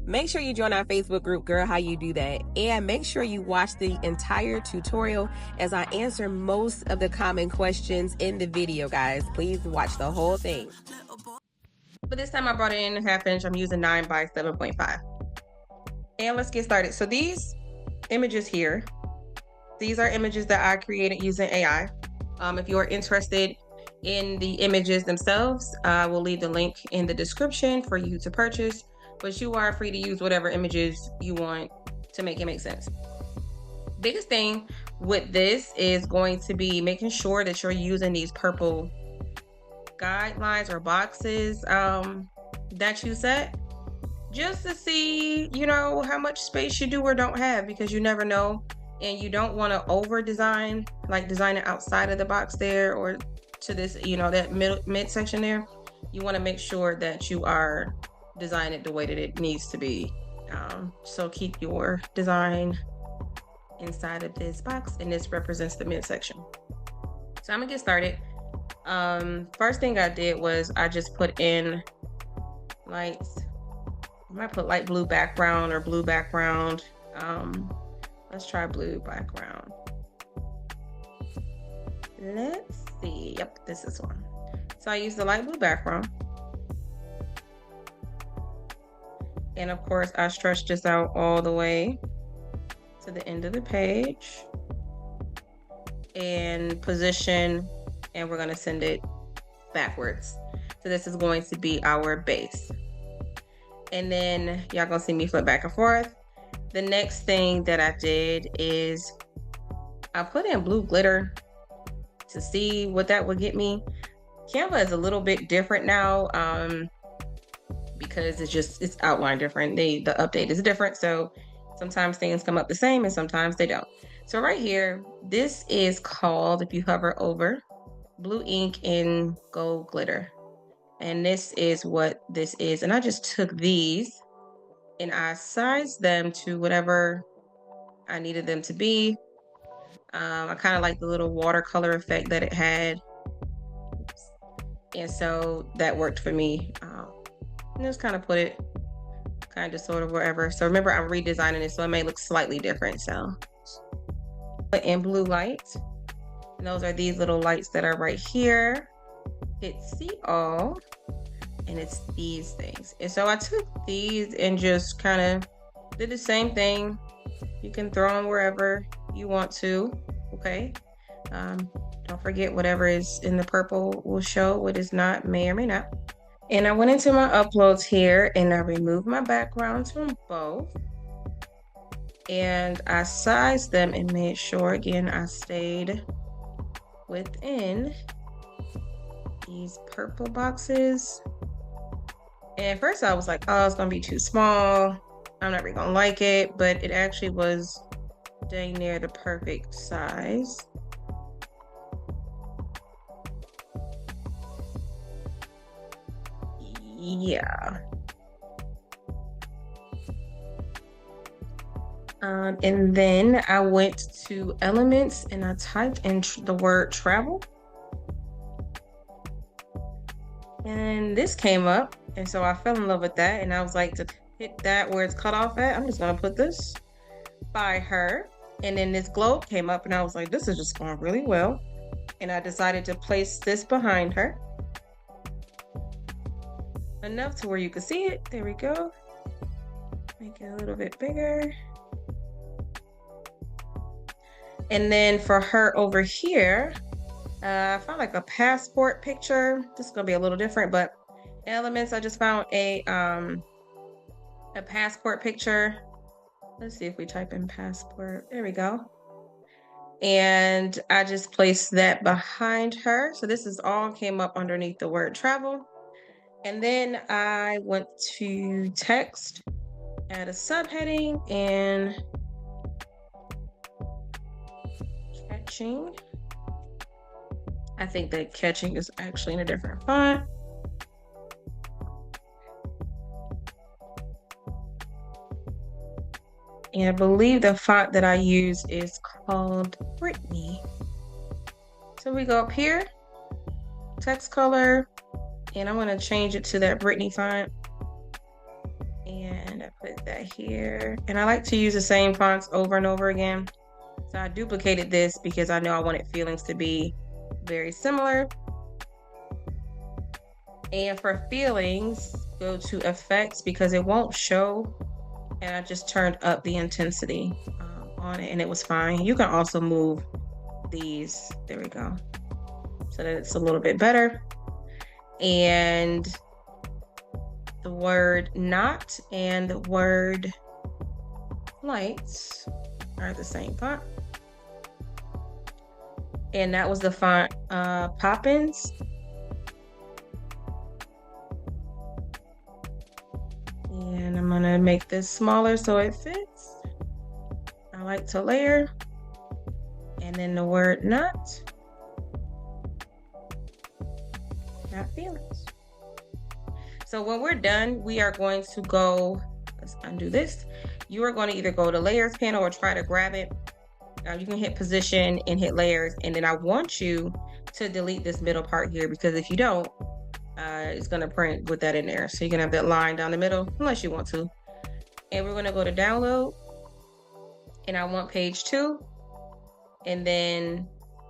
Make sure you join our Facebook group, Girl How You Do That, and make sure you watch the entire tutorial as I answer most of the common questions in the video, guys. Please watch the whole thing. But this time I brought it in a 1/2 inch. I'm using 9 by 7.5. And let's get started. So these images here, these are images that I created using AI. If you're interested in the images themselves, I will leave the link in the description for you to purchase, but you are free to use whatever images you want to make it make sense. Biggest thing with this is going to be making sure that you're using these purple guidelines or boxes that you set, just to see, you know, how much space you do or don't have, because you never know. And you don't want to over design, like design it outside of the box there or to this, you know, that mid section there. You want to make sure that you are designing it the way that it needs to be. So keep your design inside of this box, and this represents the midsection. So I'm gonna get started. First thing I did was I just put in lights. I might put light blue background or blue background. Let's try blue background. Let's see. Yep, this is one. So I use the light blue background. And of course, I stretch this out all the way to the end of the page and position, and we're going to send it backwards. So this is going to be our base. And then y'all gonna see me flip back and forth. The next thing that I did is I put in blue glitter to see what that would get me. Canva is a little bit different now because it's outlined different. The update is different, so sometimes things come up the same and sometimes they don't. So right here, this is called, if you hover over, blue ink and gold glitter. And this is what this is. And I just took these and I sized them to whatever I needed them to be. I kind of like the little watercolor effect that it had. And so that worked for me. And just kind of put it kind of sort of wherever. So remember, I'm redesigning it, so it may look slightly different. So put in blue lights. And those are these little lights that are right here. Hit see all, and it's these things. And so I took these and just kind of did the same thing. You can throw them wherever you want to, okay? Don't forget, whatever is in the purple will show, what is not may or may not. And I went into my uploads here and I removed my backgrounds from both. And I sized them and made sure, again, I stayed within these purple boxes. And at first I was like, oh, it's gonna be too small, I'm not really gonna like it, but it actually was dang near the perfect size. Yeah. And then I went to elements and I typed in the word travel. And this came up, and so I fell in love with that, and I was like, to hit that where it's cut off at, I'm just gonna put this by her. And then this globe came up and I was like, this is just going really well. And I decided to place this behind her. Enough to where you can see it. There we go. Make it a little bit bigger. And then for her over here, I found like a passport picture. This is gonna be a little different, but elements, I just found a passport picture. Let's see if we type in passport. There we go. And I just placed that behind her. So this is all came up underneath the word travel. And then I went to text, add a subheading, and catching. I think that catching is actually in a different font. And I believe the font that I use is called Brittany. So we go up here, text color, and I'm gonna change it to that Brittany font. And I put put that here. And I like to use the same fonts over and over again. So I duplicated this because I know I wanted feelings to be very similar. And for feelings, go to effects because it won't show. And I just turned up the intensity on it and it was fine. You can also move these, there we go, so that it's a little bit better. And the word not and the word lights are the same font. And that was the font Poppins. And I'm gonna make this smaller so it fits. I like to layer. And then the word not feelings. So when we're done, we are going to go, let's undo this. You are going to either go to layers panel or try to grab it. You can hit position and hit layers. And then I want you to delete this middle part here because if you don't, it's going to print with that in there. So you're going to have that line down the middle unless you want to. And we're going to go to download. And I want page 2. And then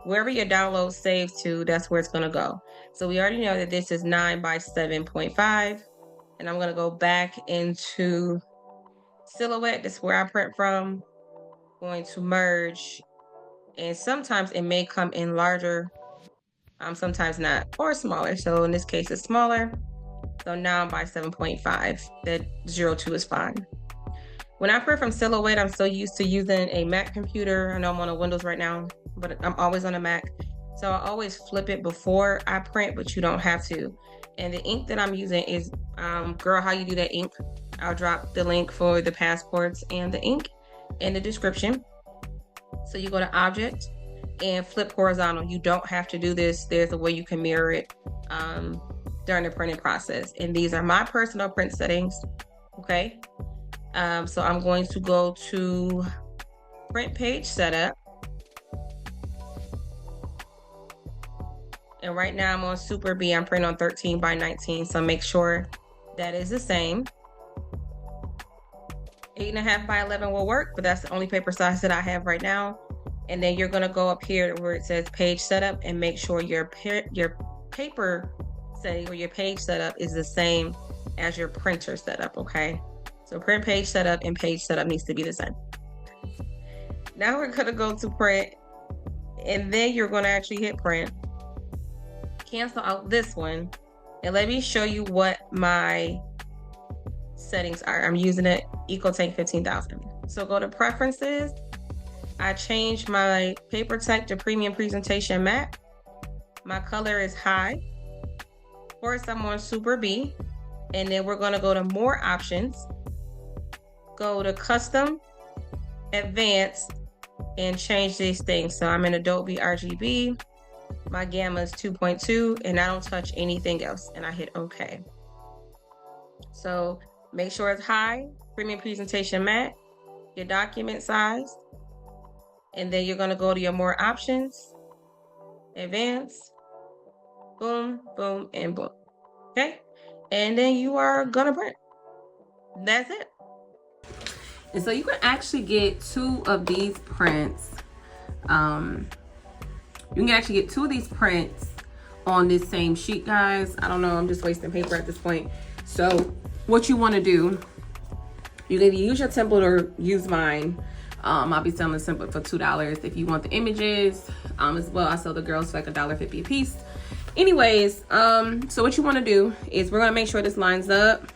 wherever your download saves to, that's where it's going to go. So we already know that this is 9 by 7.5. And I'm going to go back into Silhouette. That's where I print from. Going to merge. And sometimes it may come in larger. Sometimes not, or smaller. So in this case, it's smaller. So 9 by 7.5. The 02 is fine. When I print from Silhouette, I'm so used to using a Mac computer. I know I'm on a Windows right now, but I'm always on a Mac. So I always flip it before I print, but you don't have to. And the ink that I'm using is Girl How You Do That ink. I'll drop the link for the passports and the ink in the description. So you go to Object and flip horizontal. You don't have to do this. There's a way you can mirror it during the printing process. And these are my personal print settings, okay? So I'm going to go to print page setup. And right now I'm on Super B. I'm printing on 13 by 19. So make sure that is the same. 8.5 by 11 will work, but that's the only paper size that I have right now. And then you're gonna go up here where it says page setup and make sure your paper setting or your page setup is the same as your printer setup, okay? So print page setup and page setup needs to be the same. Now we're gonna go to print and then you're gonna actually hit print. Cancel out this one and let me show you what my settings are. I'm using it EcoTank 15,000. So go to preferences. I changed my paper tech to premium presentation matte. My color is high. Of course, I'm on Super B. And then we're gonna go to more options. Go to custom, advanced, and change these things. So I'm in Adobe RGB. My gamma is 2.2 and I don't touch anything else and I hit OK. So make sure it's high, premium presentation matte, your document size, and then you're gonna go to your more options, advanced, boom, boom, and boom, okay? And then you are gonna print. That's it. And so you can actually get 2 of these prints. You can actually get 2 of these prints on this same sheet, guys. I don't know, I'm just wasting paper at this point. So what you wanna do, you can use your template or use mine. I'll be selling the template for $2. If you want the images as well, I sell the girls for like $1.50 a piece. Anyways, so what you wanna do is we're gonna make sure this lines up,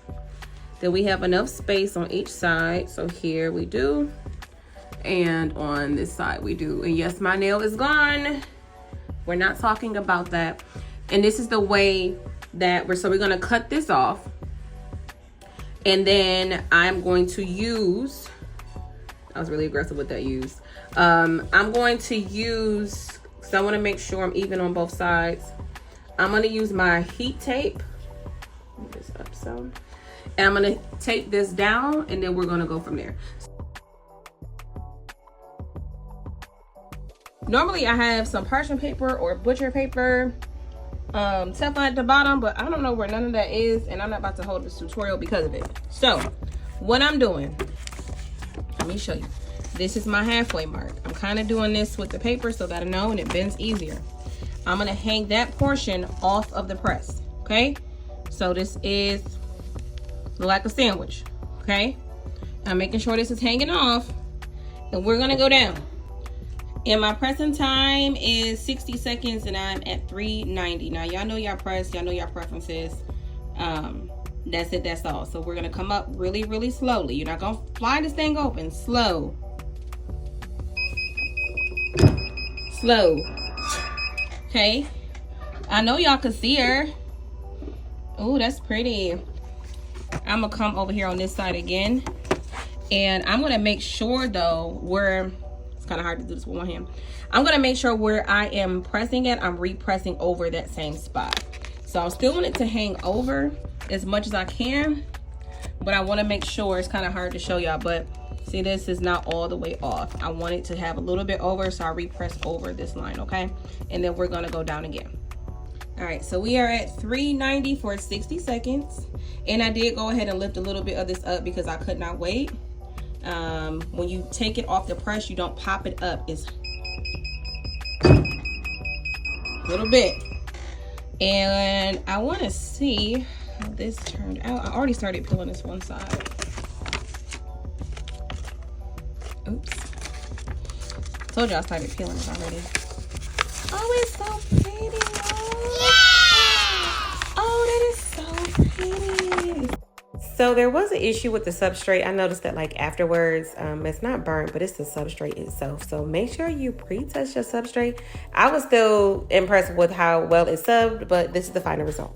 that we have enough space on each side. So here we do, and on this side we do. And yes, my nail is gone. We're not talking about that. And this is the way that we're gonna cut this off. And then I'm going to use, I was really aggressive with that use. I'm going to use, because I want to make sure I'm even on both sides. I'm going to use my heat tape. Move this up some. And I'm going to tape this down and then we're going to go from there. Normally I have some parchment paper or butcher paper, Teflon at the bottom, but I don't know where none of that is and I'm not about to hold this tutorial because of it. So what I'm doing, let me show you. This is my halfway mark. I'm kind of doing this with the paper so that I know, and it bends easier. I'm gonna hang that portion off of the press, okay? So this is like a sandwich, okay? I'm making sure this is hanging off, and we're gonna go down. And my pressing time is 60 seconds, and I'm at 390. Now, y'all know y'all press, y'all know y'all preferences. That's it, that's all. So we're gonna come up really, really slowly. You're not gonna fly this thing open. Slow. Slow. Okay. I know y'all can see her. Oh, that's pretty. I'm gonna come over here on this side again. And I'm gonna make sure though, it's kind of hard to do this with one hand. I'm gonna make sure where I am pressing it, I'm repressing over that same spot. So I still want it to hang over as much as I can, but I want to make sure, it's kind of hard to show y'all, but see, this is not all the way off. I want it to have a little bit over, so I repress over this line, okay? And then we're gonna go down again. All right, so we are at 390 for 60 seconds. And I did go ahead and lift a little bit of this up because I could not wait. When you take it off the press, you don't pop it up. It's a little bit. And I want to see how this turned out. I already started peeling this one side. Oops. Told you I started peeling it already. Oh, it's so pretty. Oh, that is so pretty. So there was an issue with the substrate. I noticed that like afterwards, it's not burnt, but it's the substrate itself. So make sure you pre-touch your substrate. I was still impressed with how well it subbed, but this is the final result.